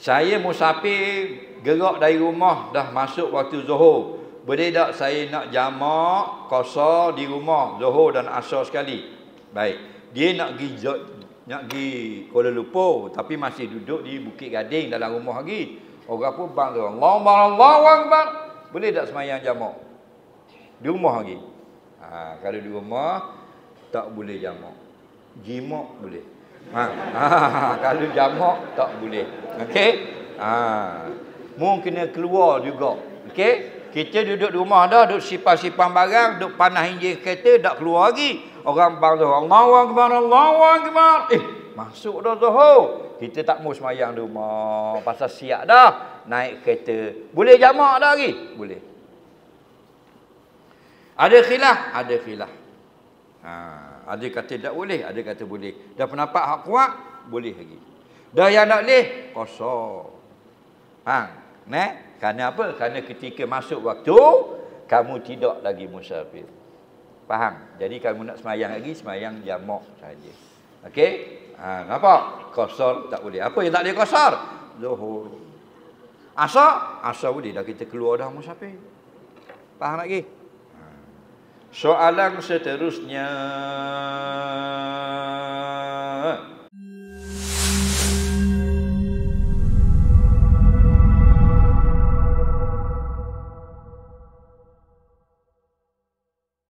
Saya musafir, gerak dari rumah, dah masuk waktu Zuhur. Boleh tak saya nak jamak qasar di rumah, Zuhur dan Asar sekali? Baik. Dia nak pergi Kuala Lumpur, tapi masih duduk di Bukit Gading dalam rumah lagi. Orang pun bang tu, Allahu Akbar. Boleh tak semayang jamak? Di rumah lagi. Kalau di rumah, tak boleh jamak. Jimak boleh. Kalau jamak, tak boleh. Okey? Mungkin kena keluar juga. Okey? Kita duduk di rumah dah, duduk simpan-simpan barang, duduk panah injil kereta, tak keluar lagi. Orang bang tu, Allahu Akbar, Allahu Akbar. Masuk dah Zuhur. Kita tak mau semayang di rumah. Pasal siap dah. Naik kereta. Boleh jamak dah lagi? Boleh. Ada khilaf? Ada khilaf. Ada kata tak boleh, ada kata boleh. Dah pendapat hak kuat, boleh lagi. Dah yang tak boleh, kosong. Kerana apa? Kerana ketika masuk waktu, kamu tidak lagi musafir. Faham? Jadi kamu nak semayang lagi, semayang jamak saja. Okey? Nampak? Qasar tak boleh. Apa yang tak boleh qasar? Zuhur. Asar boleh dah, kita keluar dah musafir. Faham lagi? Soalan seterusnya.